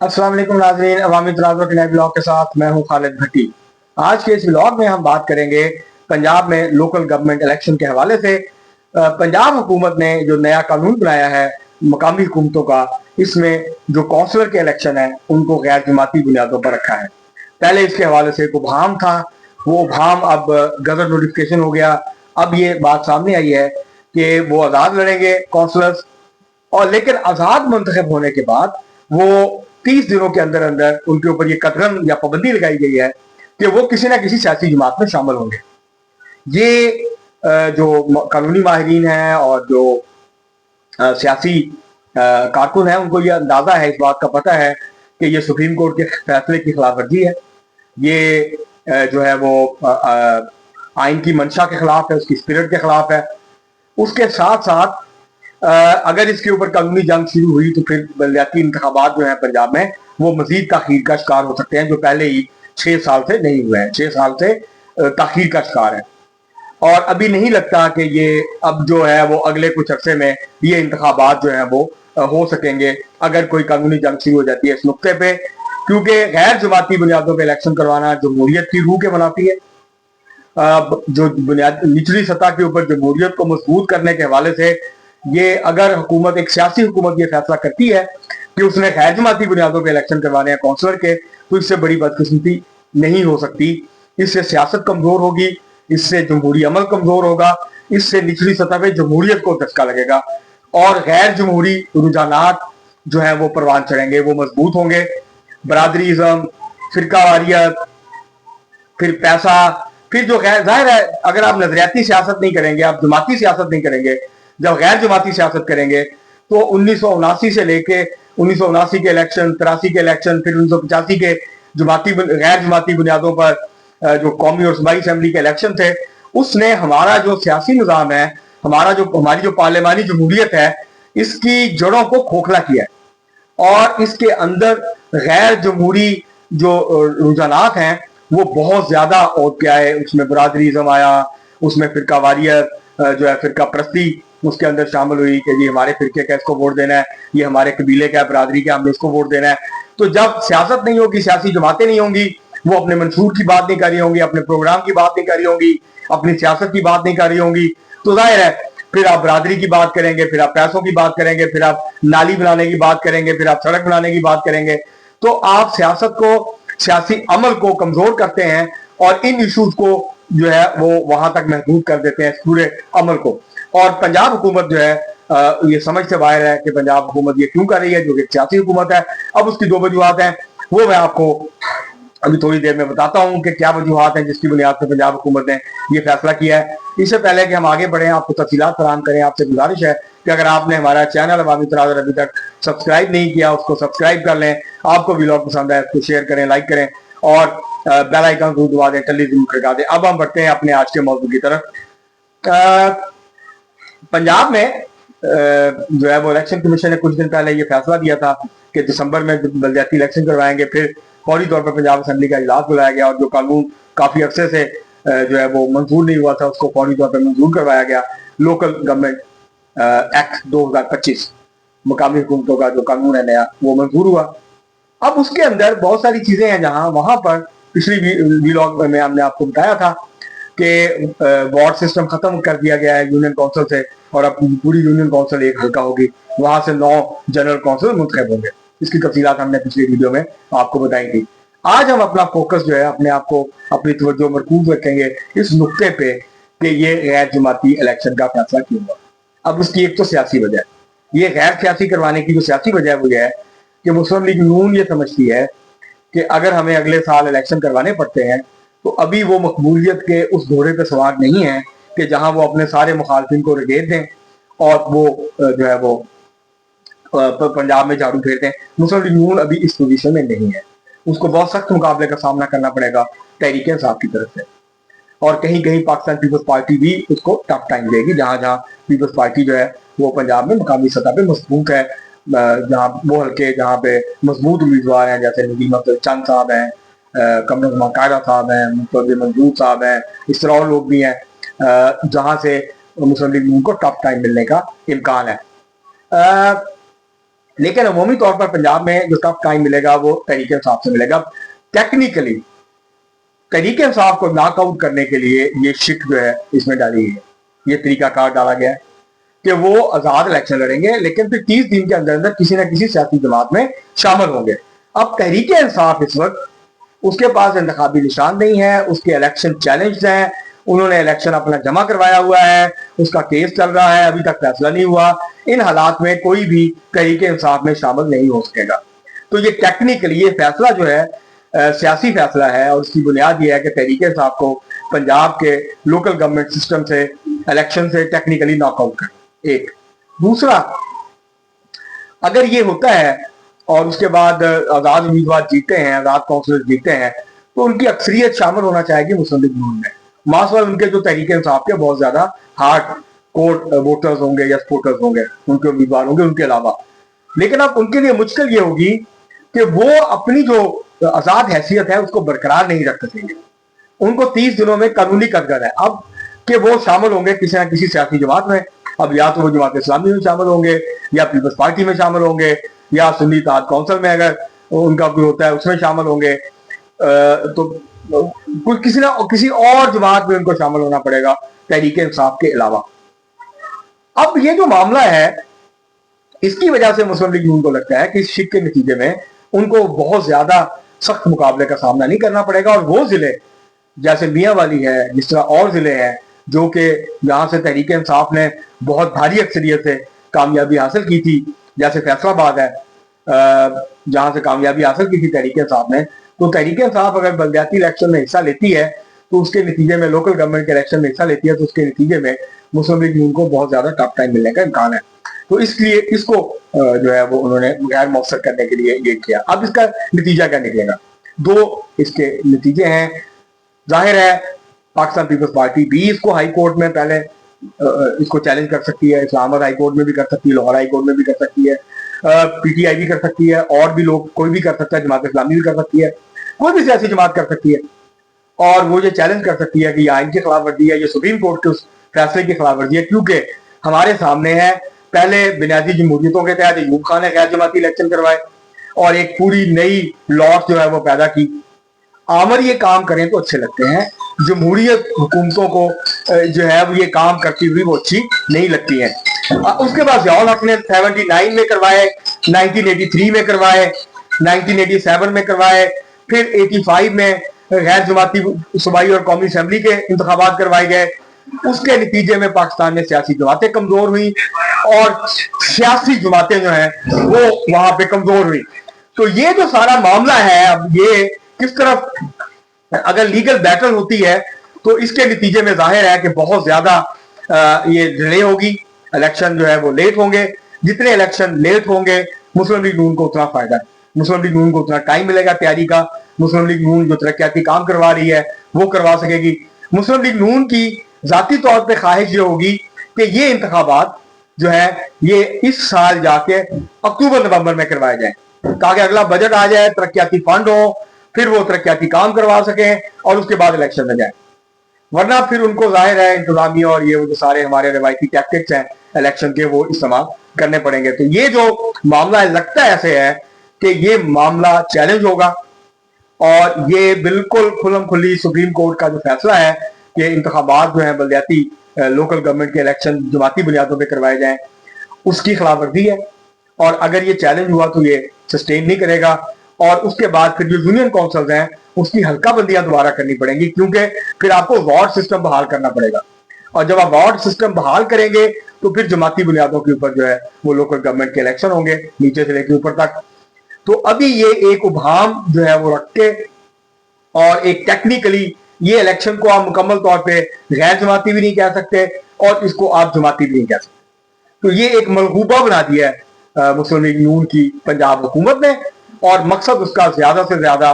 अस्सलाम वालेकुम नाज़रीन, अवामी तनाज़ुर के नए ब्लॉग के साथ मैं हूं खालिद भट्टी। आज के इस ब्लॉग में हम बात करेंगे पंजाब में लोकल गवर्नमेंट इलेक्शन के हवाले से। पंजाब हुकूमत ने जो नया कानून बनाया है मकामी हुकूमतों का, इसमें जो काउंसलर के इलेक्शन है उनको गैर जमाती बुनियादों पर रखा है। पहले इसके हवाले से एक उबहम था, वो उबहम अब गजट नोटिफिकेशन हो गया। अब ये बात सामने आई है कि वो आज़ाद लड़ेंगे काउंसलर्स, और लेकिन आज़ाद मुंतखब होने के बाद वो 30 दिनों के अंदर अंदर उनके ऊपर ये कतरन या पाबंदी लगाई गई है कि वो किसी ना किसी सियासी जमात में शामिल होंगे। ये जो कानूनी माहिरीन हैं और जो सियासी कारकुन हैं, उनको ये अंदाजा है, इस बात का पता है कि ये सुप्रीम कोर्ट के फैसले की खिलाफ वर्जी है। ये जो है वो आइन की मंशा के खिलाफ है, उसकी स्पिरिट के खिलाफ है। उसके साथ साथ अगर इसके ऊपर कानूनी जंग शुरू हुई तो फिर बलदियाती इंतखाबात जो है पंजाब में वो मजीद ताखीर का शिकार हो सकते हैं, जो पहले ही 6 साल से नहीं हुए हैं। 6 साल से ताखीर का शिकार है, और अभी नहीं लगता कि ये अब जो है वो अगले कुछ अरसे में ये इंतखाबात जो है वो हो सकेंगे अगर कोई कानूनी जंग शुरू हो जाती है इस नुक्ते पे, क्योंकि गैर जमाती बुनियादों पर इलेक्शन करवाना जमहूरियत की रूह के मुनाफी है। जो बुनियाद निचली सतह के ऊपर जमहूरियत को मजबूत करने के हवाले से ये अगर हुकूमत, एक सियासी हुकूमत ये फैसला करती है कि उसने गैर जमाती बुनियादों पर इलेक्शन करवाने हैं काउंसलर के, तो इससे बड़ी बदकिस्मती नहीं हो सकती। इससे सियासत कमजोर होगी, इससे जमहूरी अमल कमजोर होगा, इससे निचली सतह पे जमहूरियत को धक्का लगेगा और गैर जमहूरी रुझानात जो है वो परवान चढ़ेंगे, वो मजबूत होंगे। बरादरीज़म, फिरकावारियत, फिर पैसा, फिर जो गैर, जाहिर है अगर आप नजरियाती सियासत नहीं करेंगे, आप जमाती सियासत नहीं करेंगे, जब गैर जमाती सियासत करेंगे तो 1979 से लेके 1979 के इलेक्शन, 83 के इलेक्शन, फिर 1985 के गैर जमाती बुनियादों पर जो कौमी और सूबाई असेंबली के इलेक्शन थे, उसने हमारा जो सियासी निज़ाम है, हमारी जो पार्लियामानी जमहूरियत है, इसकी जड़ों को खोखला किया है। और इसके अंदर गैर जमहूरी जो रुझानात हैं वो बहुत ज्यादा और क्या है, उसमें बरादरीज़म आया, उसमें फिरकावारियत जो है, फिरका प्रस्ती उसके अंदर शामिल हुई कि जी हमारे फिरके का इसको वोट देना है, ये हमारे कबीले का बरादरी का, हमने इसको वोट देना है। तो जब सियासत नहीं होगी, सियासी जमातें नहीं होंगी, वो अपने मंशूर की बात नहीं कर रही होंगी, अपने प्रोग्राम की बात नहीं कर रही होंगी, अपनी सियासत की बात नहीं कर रही होंगी, तो जाहिर है फिर आप बरादरी की बात करेंगे, फिर आप पैसों की बात करेंगे, फिर आप नाली बनाने की बात करेंगे, फिर आप सड़क बनाने की बात करेंगे। तो आप सियासत को, सियासी अमल को कमजोर करते हैं और इन इशूज को जो है वो वहां तक महदूद कर देते हैं, पूरे अमल को। और पंजाब हुकूमत जो है ये समझ से बाहर है कि पंजाब हुकूमत ये क्यों कर रही है, जो कि सियासी हुकूमत है। अब उसकी दो वजूहत हैं, वो मैं आपको अभी थोड़ी देर में बताता हूं कि क्या वजूहत हैं जिसकी बुनियाद पर पंजाब हुकूमत ने ये फैसला किया है। इससे पहले कि हम आगे बढ़े, आपको तफसीलात फराहम करें, आपसे गुजारिश है कि अगर आपने हमारा चैनल अवामी तनाज़ुर अभी तक सब्सक्राइब नहीं किया, उसको सब्सक्राइब कर लें। आपको व्लॉग पसंद है तो शेयर करें, लाइक करें और बेल आइकन को दबा दें, टल्ली जरूर लगा दें। अब हम बढ़ते हैं अपने आज के मौजू की तरफ। पंजाब में जो है वो इलेक्शन कमीशन ने कुछ दिन पहले ये फैसला दिया था कि दिसंबर में बलदियाती इलेक्शन करवाएंगे। फिर फौरी तौर पर पंजाब असेंबली का इजलास बुलाया गया और जो कानून काफी अरसे से जो है वो मंजूर नहीं हुआ था, उसको फौरी तौर पर मंजूर करवाया गया। लोकल गवर्नमेंट एक्ट 2025 मकामी हुकूमतों का जो कानून है नया, वो मंजूर हुआ। अब उसके अंदर बहुत सारी चीजें हैं जहां वहां पर पिछली व्लॉग में हमने आपको बताया था कि वार्ड सिस्टम खत्म कर दिया गया है यूनियन काउंसिल से, और अब पूरी यूनियन काउंसिल एक हल्का होगी, वहां से 9 जनरल काउंसिल मुंतखब होंगे। इसकी तफसीलात हमने पिछली वीडियो में आपको बताई थी। आज हम अपना फोकस जो है, अपने आप को, अपनी तवज्जो मरकूज रखेंगे इस नुक्ते पे कि ये गैर जमाती इलेक्शन का फैसला क्यों हुआ। अब उसकी एक तो सियासी वजह है, ये गैर सियासी करवाने की जो सियासी वजह वो है कि मुस्लिम लीग नून ये समझती है कि अगर हमें अगले साल इलेक्शन करवाने पड़ते हैं तो अभी वो मकबूलियत के उस घोड़े पे सवार नहीं है कि जहां वो अपने सारे मुखालफिन को रगेद दें और वो जो है वो पंजाब में झाड़ू फेरते हैं। मुस्लिम लीग नून अभी इस पोजीशन में नहीं है, उसको बहुत सख्त मुकाबले का सामना करना पड़ेगा तहरीक इंसाफ की तरफ से, और कहीं कहीं पाकिस्तान पीपल्स पार्टी भी उसको टफ टाइम देगी। जहां जहां पीपल्स पार्टी जो है वो पंजाब में मकामी सतह पे मजबूत है, जहाँ वो हल्के जहाँ पे मजबूत उम्मीदवार हैं, जैसे नदीम अख्तर चंद साहब हैं, कमर कायदा साहब हैं, मुस्तफा मंजूर साहब हैं, इस तरह और लोग भी हैं जहां से मुस्लिम लीग नून को टफ टाइम मिलने का इम्कान है। लेकिन अमूमी तौर पर पंजाब में जो टफ टाइम मिलेगा वो तहरीक इंसाफ से मिलेगा। टेक्निकली तहरीक इंसाफ को नॉकआउट करने के लिए ये शिक जो है इसमें डाली है, ये तरीकाकार डाला गया है कि वो आजाद इलेक्शन लड़ेंगे, लेकिन फिर 30 दिन के अंदर अंदर किसी न किसी सियासी जमात में शामिल होंगे। अब तहरीक इंसाफ इस वक्त उसके पास इंतखाबी निशान नहीं है, उसके इलेक्शन चैलेंज हैं, उन्होंने इलेक्शन अपना जमा करवाया हुआ है, उसका केस चल रहा है, अभी तक फैसला नहीं हुआ। इन हालात में कोई भी तहरीक इंसाफ में शामिल नहीं हो सकेगा। तो ये टेक्निकली ये फैसला जो है सियासी फैसला है, और उसकी बुनियाद ये है कि तहरीक इंसाफ को पंजाब के लोकल गवर्नमेंट सिस्टम से, इलेक्शन से टेक्निकली नॉकआउट कर। एक दूसरा, अगर ये होता है और उसके बाद आजाद उम्मीदवार जीते हैं, आजाद काउंसिलर जीते हैं, तो उनकी अक्सरियत शामिल होना चाहेगी मुस्लिम लीग नून में। मासवाल उनके जो तहरीक इंसाफ के बहुत ज्यादा हार्ड कोर वोटर्स होंगे या सपोर्टर्स होंगे, उनके उम्मीदवार होंगे उनके अलावा। लेकिन अब उनके लिए मुश्किल ये होगी कि वो अपनी जो आजाद हैसियत है उसको बरकरार नहीं रख सकेंगे। उनको 30 दिनों में कानूनी कदर है अब कि वो शामिल होंगे किसी न किसी सियासी जमात में। अब या तो वो जमात इस्लामी में शामिल होंगे, या पीपल्स पार्टी में शामिल होंगे, या सुन्नी इत्तेहाद काउंसिल में अगर उनका कोई होता है उसमें शामिल होंगे, तो कुछ किसी और जमात में उनको शामिल होना पड़ेगा तहरीक इंसाफ के अलावा। अब ये जो मामला है इसकी वजह से मुस्लिम लीग नून को लगता है कि इस शिक के नतीजे में उनको बहुत ज्यादा सख्त मुकाबले का सामना नहीं करना पड़ेगा, और वो जिले जैसे मियां वाली है, जिस तरह और जिले हैं जो कि जहां से तहरीक इंसाफ ने बहुत भारी अक्सरियत से कामयाबी हासिल की थी, जैसे फैसलाबाद है जहां से कामयाबी हासिल की थी तहरीक इंसाफ ने, तो तहरीक इंसाफ अगर बलदियाती इलेक्शन में हिस्सा लेती है तो उसके नतीजे में, लोकल गवर्नमेंट के इलेक्शन में हिस्सा लेती है तो उसके नतीजे में मुस्लिम लीग नून को बहुत ज्यादा टफ टाइम मिलने का इम्कान है। तो इसलिए इसको जो है वो उन्होंने गैर मौसर करने के लिए ये किया। अब इसका नतीजा क्या निकलेगा? दो इसके नतीजे हैं। जाहिर है पाकिस्तान पीपल्स पार्टी भी इसको हाई कोर्ट में पहले इसको चैलेंज कर सकती है, इस्लामाबाद हाई कोर्ट में भी कर सकती है, लाहौर हाई कोर्ट में भी कर सकती है, पीटीआई भी कर सकती है, और भी लोग, कोई भी कर सकता है, जमात इस्लामी भी कर सकती है, कोई भी सियासी जमात कर सकती है। और वो ये चैलेंज कर सकती है कि ये आइन की खिलाफ वर्जी है, ये सुप्रीम कोर्ट के उस फैसले की खिलाफ वर्जी है, क्योंकि हमारे सामने है पहले बुनियादी जमहूरियतों के तहत अयूब खान ने गैर जमाती इलेक्शन करवाए और एक पूरी नई लॉट जो है वो पैदा की। आमर ये काम करें तो अच्छे लगते हैं, जमहूरियत हुकूमतों को जो है वो ये काम करती हुई वो अच्छी नहीं लगती है। उसके बाद ज़ियाउल हक ने 79 में करवाए, 1983 में करवाए, 1987 में करवाए, फिर 85 में गैर जमाती सूबाई और कौमी असेंबली के इंतखाबात करवाए गए। उसके नतीजे में पाकिस्तान में सियासी जमातें कमजोर हुई और सियासी जमातें जो हैं वो वहां पे कमजोर हुई। तो ये जो सारा मामला है, अब ये किस तरफ अगर लीगल बैटल होती है तो इसके नतीजे में जाहिर है कि बहुत ज्यादा ये डिले होगी, इलेक्शन जो है वो लेट होंगे। जितने इलेक्शन लेट होंगे मुस्लिम लीग नून को उतना फायदा है, मुस्लिम लीग नून को उतना टाइम मिलेगा तैयारी का। मुस्लिम लीग नून जो तरक्याती काम करवा रही है वो करवा सकेगी। मुस्लिम लीग नून की जाती तौर पे ख्वाहिश ये होगी कि ये इंतखाबात जो है ये इस साल जाके अक्टूबर नवंबर में करवाए जाए, ताकि अगला बजट आ जाए, तरक्याती फंड हो, फिर वो तरक्याती काम करवा सके और उसके बाद इलेक्शन में जाए। वरना फिर उनको जाहिर है इंतजामी और ये जो सारे हमारे रिवायती टैक्टिक्स हैं इलेक्शन के वो इस्तेमाल करने पड़ेंगे। तो ये जो मामला लगता ऐसे है कि ये मामला चैलेंज होगा, और ये बिल्कुल खुल्लम खुल्ली सुप्रीम कोर्ट का जो फैसला है कि इंतखाबात जो है बलदियाती लोकल गवर्नमेंट के इलेक्शन जमाती बुनियादों पर करवाए जाएं, उसकी खिलाफ वर्जी है। और अगर ये चैलेंज हुआ तो ये सस्टेन नहीं करेगा, और उसके बाद फिर जो यूनियन काउंसिल्स हैं उसकी हल्का बंदियां दोबारा करनी पड़ेंगी, क्योंकि फिर आपको वार्ड सिस्टम बहाल करना पड़ेगा। और जब आप वार्ड सिस्टम बहाल करेंगे तो फिर जमाती बुनियादों के ऊपर जो है वो लोकल गवर्नमेंट के इलेक्शन होंगे, नीचे से लेकर ऊपर तक। तो अभी ये एक उभाम जो है वो रख के, और एक टेक्निकली ये इलेक्शन को आप मुकम्मल तौर पे गैर जमाती भी नहीं कह सकते और इसको आप जमाती भी नहीं कह सकते। तो ये एक मलगूबा बना दिया है मुस्लिम लीग नून की पंजाब हुकूमत ने, और मकसद उसका ज्यादा से ज्यादा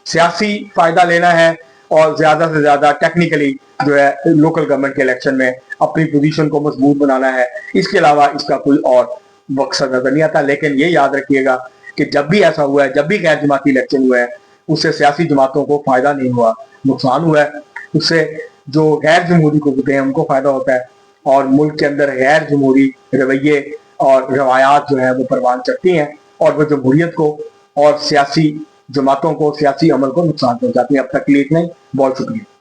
सियासी फायदा लेना है और ज्यादा से ज्यादा टेक्निकली जो है लोकल गवर्नमेंट के इलेक्शन में अपनी पोजीशन को मजबूत बनाना है। इसके अलावा इसका कोई और मकसद नजर नहीं आता। लेकिन ये याद रखिएगा कि जब भी ऐसा हुआ है, जब भी गैर जमाती इलेक्शन हुए हैं, उससे सियासी जमातों को फायदा नहीं हुआ, नुकसान हुआ है। उससे जो गैर जमहूरी कुव्वतें हैं उनको फायदा होता है, और मुल्क के अंदर गैर जमहूरी रवैये اور روایات جو ہے وہ پروان چڑھتی ہیں اور وہ جمہوریت کو اور سیاسی جماعتوں کو, سیاسی عمل کو نقصان پہنچاتی ہیں. اب تک کے لیے اتنا ہی. بہت شکریہ.